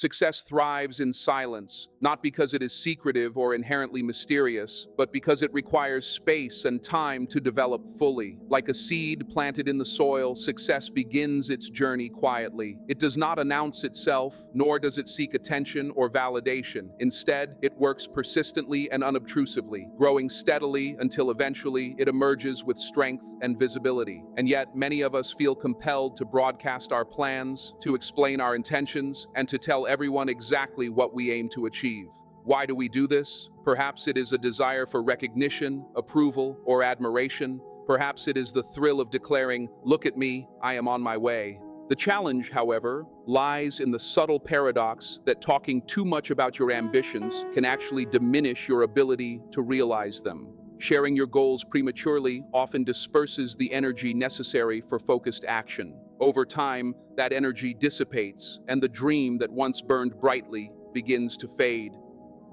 Success thrives in silence, not because it is secretive or inherently mysterious, but because it requires space and time to develop fully. Like a seed planted in the soil, success begins its journey quietly. It does not announce itself, nor does it seek attention or validation. Instead, it works persistently and unobtrusively, growing steadily until eventually it emerges with strength and visibility. And yet, many of us feel compelled to broadcast our plans, to explain our intentions, and to tell everyone exactly what we aim to achieve. Why do we do this? Perhaps it is a desire for recognition, approval, or admiration. Perhaps it is the thrill of declaring, "Look at me, I am on my way." The challenge, however, lies in the subtle paradox that talking too much about your ambitions can actually diminish your ability to realize them. Sharing your goals prematurely often disperses the energy necessary for focused action. Over time, that energy dissipates, and the dream that once burned brightly begins to fade.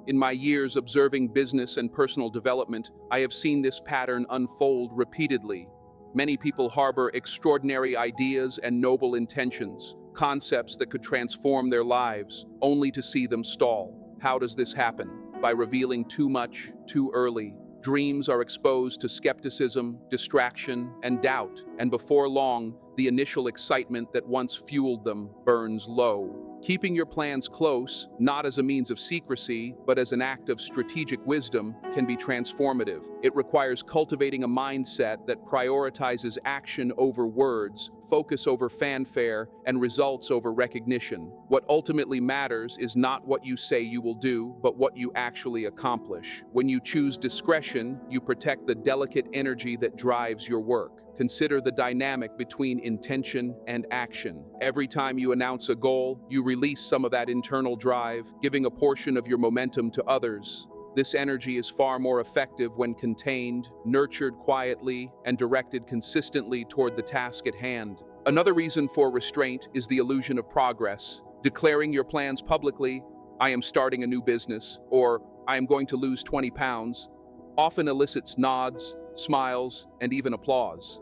In my years observing business and personal development, I have seen this pattern unfold repeatedly. Many people harbor extraordinary ideas and noble intentions, concepts that could transform their lives, only to see them stall. How does this happen? By revealing too much, too early. Dreams are exposed to skepticism, distraction, and doubt, and before long, the initial excitement that once fueled them burns low. Keeping your plans close, not as a means of secrecy, but as an act of strategic wisdom, can be transformative. It requires cultivating a mindset that prioritizes action over words, focus over fanfare, and results over recognition. What ultimately matters is not what you say you will do, but what you actually accomplish. When you choose discretion, you protect the delicate energy that drives your work. Consider the dynamic between intention and action. Every time you announce a goal, you release some of that internal drive, giving a portion of your momentum to others. This energy is far more effective when contained, nurtured quietly, and directed consistently toward the task at hand. Another reason for restraint is the illusion of progress. Declaring your plans publicly, "I am starting a new business," or "I am going to lose 20 pounds," often elicits nods, smiles, and even applause.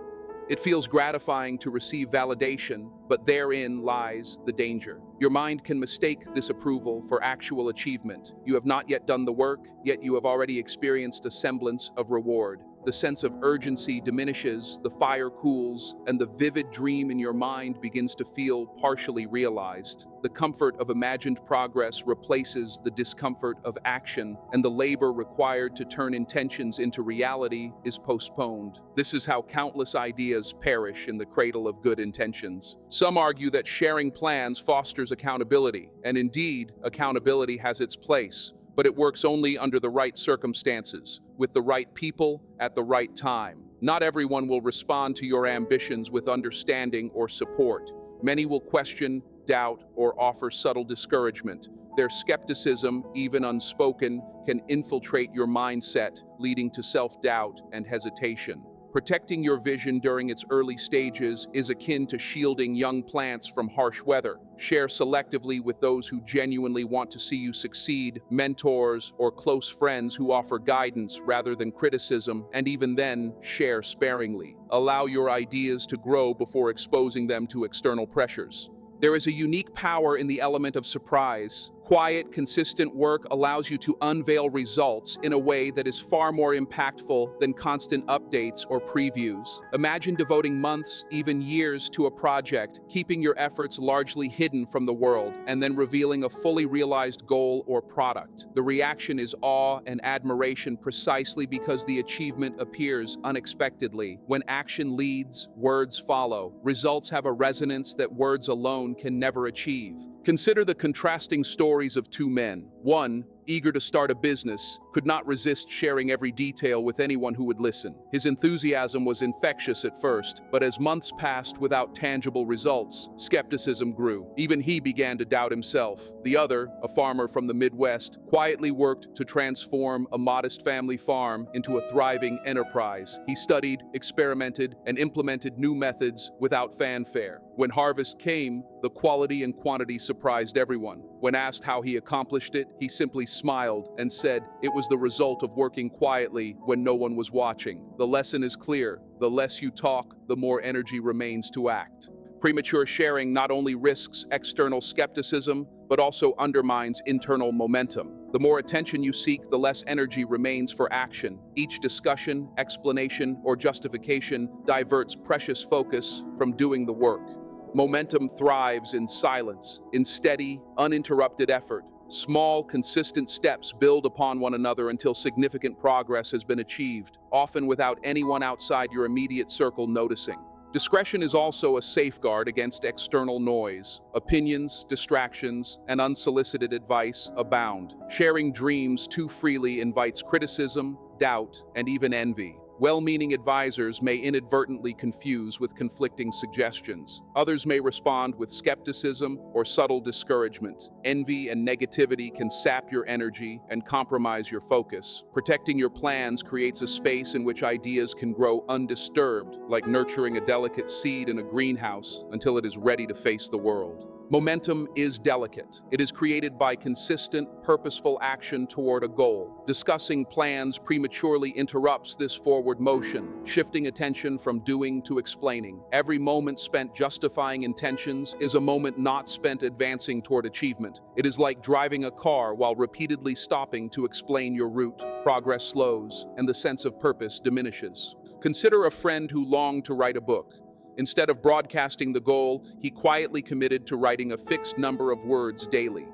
It feels gratifying to receive validation, but therein lies the danger. Your mind can mistake this approval for actual achievement. You have not yet done the work, yet you have already experienced a semblance of reward. The sense of urgency diminishes, the fire cools, and the vivid dream in your mind begins to feel partially realized. The comfort of imagined progress replaces the discomfort of action, and the labor required to turn intentions into reality is postponed. This is how countless ideas perish in the cradle of good intentions. Some argue that sharing plans fosters accountability, and indeed, accountability has its place. But it works only under the right circumstances, with the right people, at the right time. Not everyone will respond to your ambitions with understanding or support. Many will question, doubt, or offer subtle discouragement. Their skepticism, even unspoken, can infiltrate your mindset, leading to self-doubt and hesitation. Protecting your vision during its early stages is akin to shielding young plants from harsh weather. Share selectively with those who genuinely want to see you succeed, mentors or close friends who offer guidance rather than criticism, and even then, share sparingly. Allow your ideas to grow before exposing them to external pressures. There is a unique power in the element of surprise. Quiet, consistent work allows you to unveil results in a way that is far more impactful than constant updates or previews. Imagine devoting months, even years, to a project, keeping your efforts largely hidden from the world, and then revealing a fully realized goal or product. The reaction is awe and admiration precisely because the achievement appears unexpectedly. When action leads, words follow. Results have a resonance that words alone can never achieve. Consider the contrasting stories of two men. One, eager to start a business, could not resist sharing every detail with anyone who would listen. His enthusiasm was infectious at first, but as months passed without tangible results, skepticism grew. Even he began to doubt himself. The other, a farmer from the Midwest, quietly worked to transform a modest family farm into a thriving enterprise. He studied, experimented, and implemented new methods without fanfare. When harvest came, the quality and quantity surprised everyone. When asked how he accomplished it, he simply smiled and said it was the result of working quietly when no one was watching. The lesson is clear. The less you talk, the more energy remains to act. Premature sharing not only risks external skepticism, but also undermines internal momentum. The more attention you seek, the less energy remains for action. Each discussion, explanation, or justification diverts precious focus from doing the work. Momentum thrives in silence, in steady, uninterrupted effort. Small, consistent steps build upon one another until significant progress has been achieved, often without anyone outside your immediate circle noticing. Discretion is also a safeguard against external noise. Opinions, distractions, and unsolicited advice abound. Sharing dreams too freely invites criticism, doubt, and even envy. Well-meaning advisors may inadvertently confuse with conflicting suggestions. Others may respond with skepticism or subtle discouragement. Envy and negativity can sap your energy and compromise your focus. Protecting your plans creates a space in which ideas can grow undisturbed, like nurturing a delicate seed in a greenhouse until it is ready to face the world. Momentum is delicate. It is created by consistent, purposeful action toward a goal. Discussing plans prematurely interrupts this forward motion, shifting attention from doing to explaining. Every moment spent justifying intentions is a moment not spent advancing toward achievement. It is like driving a car while repeatedly stopping to explain your route. Progress slows, and the sense of purpose diminishes. Consider a friend who longed to write a book. Instead of broadcasting the goal, he quietly committed to writing a fixed number of words daily.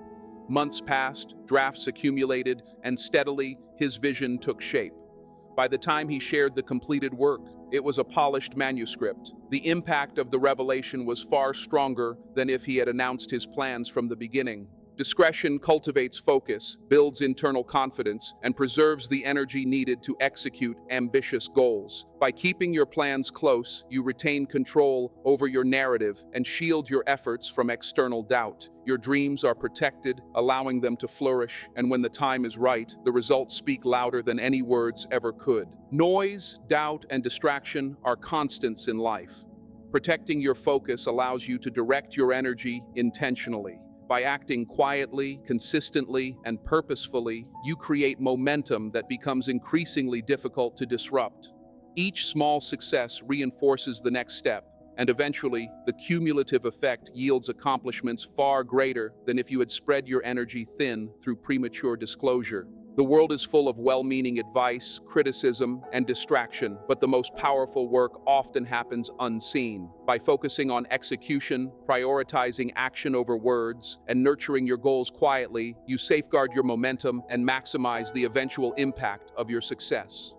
Months passed, drafts accumulated, and steadily his vision took shape. By the time he shared the completed work, it was a polished manuscript. The impact of the revelation was far stronger than if he had announced his plans from the beginning. Discretion cultivates focus, builds internal confidence, and preserves the energy needed to execute ambitious goals. By keeping your plans close, you retain control over your narrative and shield your efforts from external doubt. Your dreams are protected, allowing them to flourish, and when the time is right, the results speak louder than any words ever could. Noise, doubt, and distraction are constants in life. Protecting your focus allows you to direct your energy intentionally. By acting quietly, consistently, and purposefully, you create momentum that becomes increasingly difficult to disrupt. Each small success reinforces the next step, and eventually, the cumulative effect yields accomplishments far greater than if you had spread your energy thin through premature disclosure. The world is full of well-meaning advice, criticism, and distraction, but the most powerful work often happens unseen. By focusing on execution, prioritizing action over words, and nurturing your goals quietly, you safeguard your momentum and maximize the eventual impact of your success.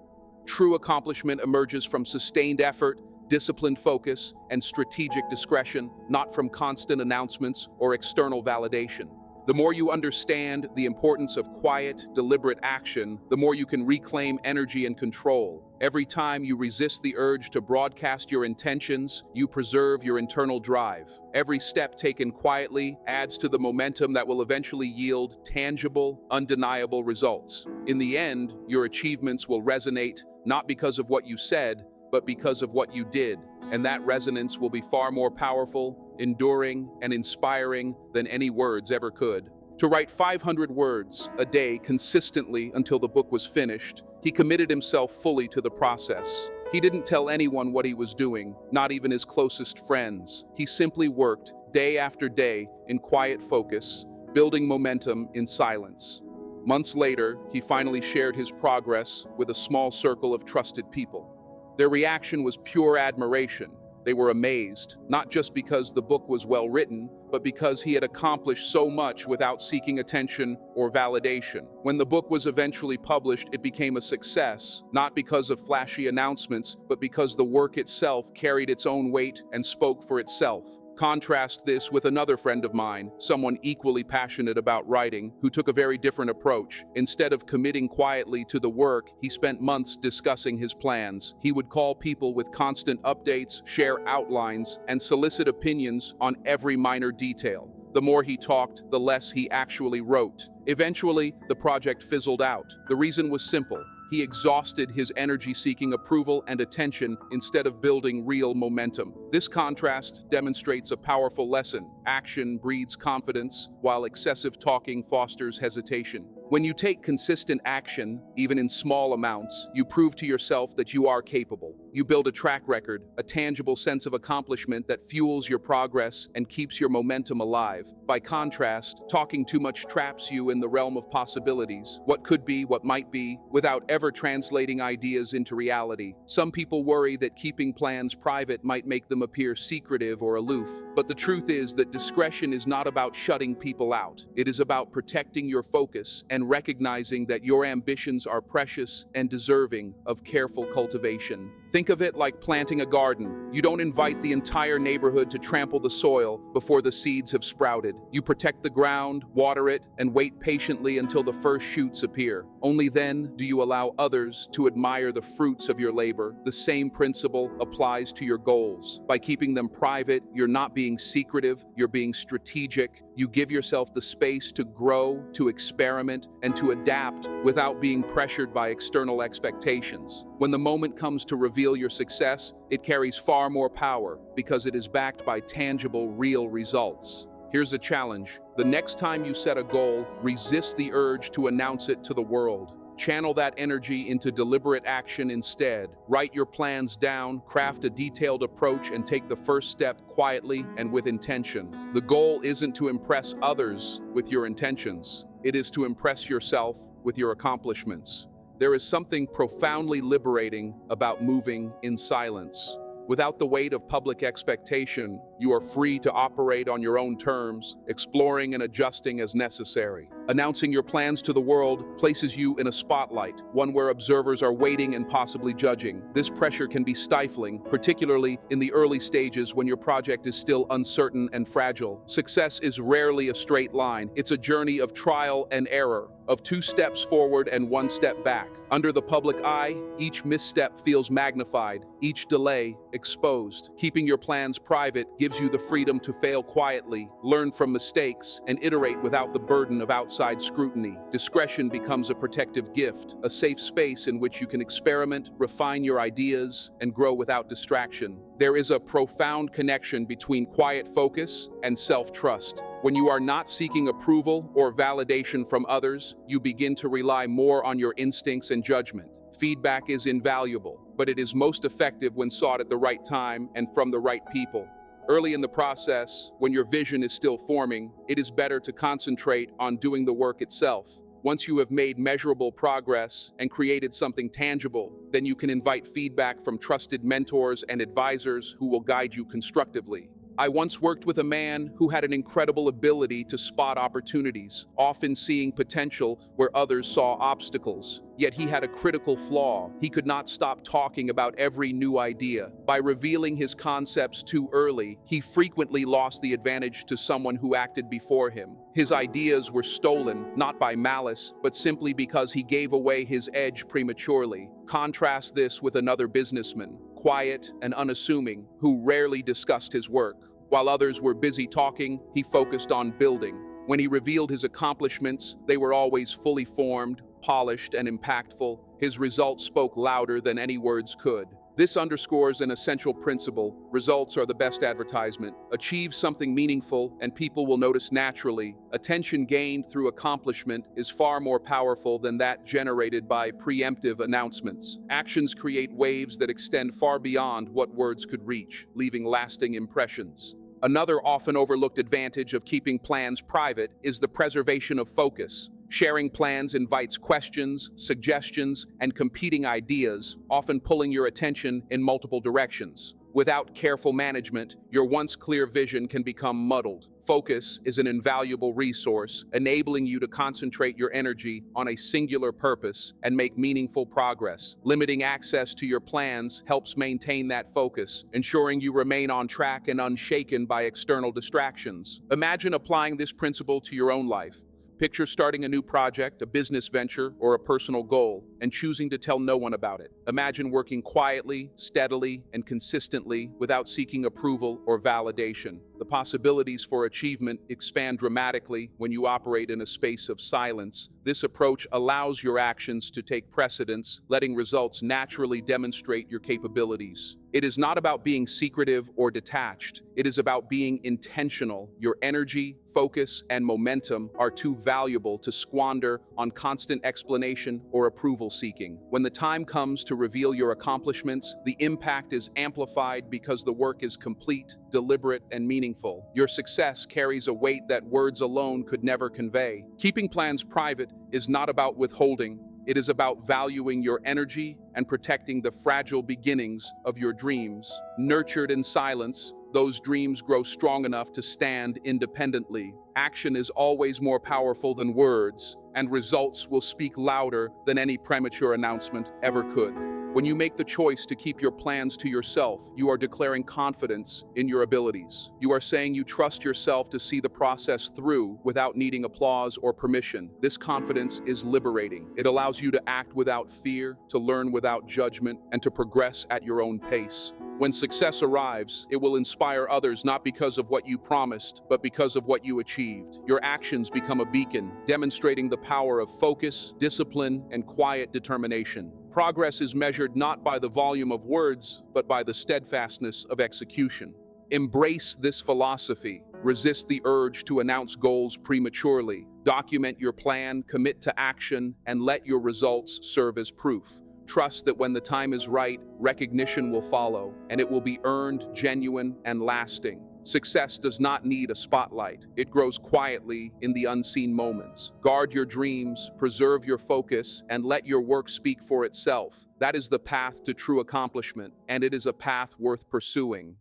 True accomplishment emerges from sustained effort, disciplined focus, and strategic discretion, not from constant announcements or external validation. The more you understand the importance of quiet, deliberate action, the more you can reclaim energy and control. Every time you resist the urge to broadcast your intentions, you preserve your internal drive. Every step taken quietly adds to the momentum that will eventually yield tangible, undeniable results. In the end, your achievements will resonate not because of what you said, but because of what you did. And that resonance will be far more powerful, enduring, and inspiring than any words ever could. To write 500 words a day consistently until the book was finished, he committed himself fully to the process. He didn't tell anyone what he was doing, not even his closest friends. He simply worked day after day in quiet focus, building momentum in silence. Months later, he finally shared his progress with a small circle of trusted people. Their reaction was pure admiration. They were amazed, not just because the book was well written, but because he had accomplished so much without seeking attention or validation. When the book was eventually published, it became a success, not because of flashy announcements, but because the work itself carried its own weight and spoke for itself. Contrast this with another friend of mine, someone equally passionate about writing, who took a very different approach. Instead of committing quietly to the work, he spent months discussing his plans. He would call people with constant updates, share outlines, and solicit opinions on every minor detail. The more he talked, the less he actually wrote. Eventually, the project fizzled out. The reason was simple. He exhausted his energy seeking approval and attention instead of building real momentum. This contrast demonstrates a powerful lesson. Action breeds confidence, while excessive talking fosters hesitation. When you take consistent action, even in small amounts, you prove to yourself that you are capable. You build a track record, a tangible sense of accomplishment that fuels your progress and keeps your momentum alive. By contrast, talking too much traps you in the realm of possibilities, what could be, what might be, without ever translating ideas into reality. Some people worry that keeping plans private might make them appear secretive or aloof, but the truth is that discretion is not about shutting people out. It is about protecting your focus and recognizing that your ambitions are precious and deserving of careful cultivation. Think of it like planting a garden. You don't invite the entire neighborhood to trample the soil before the seeds have sprouted. You protect the ground, water it, and wait patiently until the first shoots appear. Only then do you allow others to admire the fruits of your labor. The same principle applies to your goals. By keeping them private, you're not being secretive, you're being strategic. You give yourself the space to grow, to experiment, and to adapt without being pressured by external expectations. When the moment comes to reveal your success, it carries far more power because it is backed by tangible, real results. Here's a challenge. The next time you set a goal, resist the urge to announce it to the world. Channel that energy into deliberate action instead. Write your plans down, craft a detailed approach, and take the first step quietly and with intention. The goal isn't to impress others with your intentions. It is to impress yourself with your accomplishments. There is something profoundly liberating about moving in silence. Without the weight of public expectation, you are free to operate on your own terms, exploring and adjusting as necessary. Announcing your plans to the world places you in a spotlight, one where observers are waiting and possibly judging. This pressure can be stifling, particularly in the early stages when your project is still uncertain and fragile. Success is rarely a straight line. It's a journey of trial and error, of 2 steps forward and 1 step back. Under the public eye, each misstep feels magnified, each delay exposed. Keeping your plans private gives you the freedom to fail quietly, learn from mistakes, and iterate without the burden of outside scrutiny. Discretion becomes a protective gift, a safe space in which you can experiment, refine your ideas, and grow without distraction. There is a profound connection between quiet focus and self-trust. When you are not seeking approval or validation from others, you begin to rely more on your instincts and judgment. Feedback is invaluable, but it is most effective when sought at the right time and from the right people. Early in the process, when your vision is still forming, it is better to concentrate on doing the work itself. Once you have made measurable progress and created something tangible, then you can invite feedback from trusted mentors and advisors who will guide you constructively. I once worked with a man who had an incredible ability to spot opportunities, often seeing potential where others saw obstacles. Yet he had a critical flaw. He could not stop talking about every new idea. By revealing his concepts too early, he frequently lost the advantage to someone who acted before him. His ideas were stolen, not by malice, but simply because he gave away his edge prematurely. Contrast this with another businessman, quiet and unassuming, who rarely discussed his work. While others were busy talking, he focused on building. When he revealed his accomplishments, they were always fully formed, polished, and impactful. His results spoke louder than any words could. This underscores an essential principle: results are the best advertisement. Achieve something meaningful, and people will notice naturally. Attention gained through accomplishment is far more powerful than that generated by preemptive announcements. Actions create waves that extend far beyond what words could reach, leaving lasting impressions. Another often overlooked advantage of keeping plans private is the preservation of focus. Sharing plans invites questions, suggestions, and competing ideas, often pulling your attention in multiple directions. Without careful management, your once clear vision can become muddled. Focus is an invaluable resource, enabling you to concentrate your energy on a singular purpose and make meaningful progress. Limiting access to your plans helps maintain that focus, ensuring you remain on track and unshaken by external distractions. Imagine applying this principle to your own life. Picture starting a new project, a business venture, or a personal goal, and choosing to tell no one about it. Imagine working quietly, steadily, and consistently without seeking approval or validation. The possibilities for achievement expand dramatically when you operate in a space of silence. This approach allows your actions to take precedence, letting results naturally demonstrate your capabilities. It is not about being secretive or detached. It is about being intentional. Your energy, focus, and momentum are too valuable to squander on constant explanation or approval seeking. When the time comes to reveal your accomplishments, the impact is amplified because the work is complete, deliberate, and meaningful. Your success carries a weight that words alone could never convey. Keeping plans private is not about withholding. It is about valuing your energy and protecting the fragile beginnings of your dreams. Nurtured in silence, those dreams grow strong enough to stand independently. Action is always more powerful than words, and results will speak louder than any premature announcement ever could. When you make the choice to keep your plans to yourself, you are declaring confidence in your abilities. You are saying you trust yourself to see the process through without needing applause or permission. This confidence is liberating. It allows you to act without fear, to learn without judgment, and to progress at your own pace. When success arrives, it will inspire others not because of what you promised, but because of what you achieved. Your actions become a beacon, demonstrating the power of focus, discipline, and quiet determination. Progress is measured not by the volume of words, but by the steadfastness of execution. Embrace this philosophy. Resist the urge to announce goals prematurely. Document your plan, commit to action, and let your results serve as proof. Trust that when the time is right, recognition will follow, and it will be earned, genuine, and lasting. Success does not need a spotlight. It grows quietly in the unseen moments. Guard your dreams, preserve your focus, and let your work speak for itself. That is the path to true accomplishment, and it is a path worth pursuing.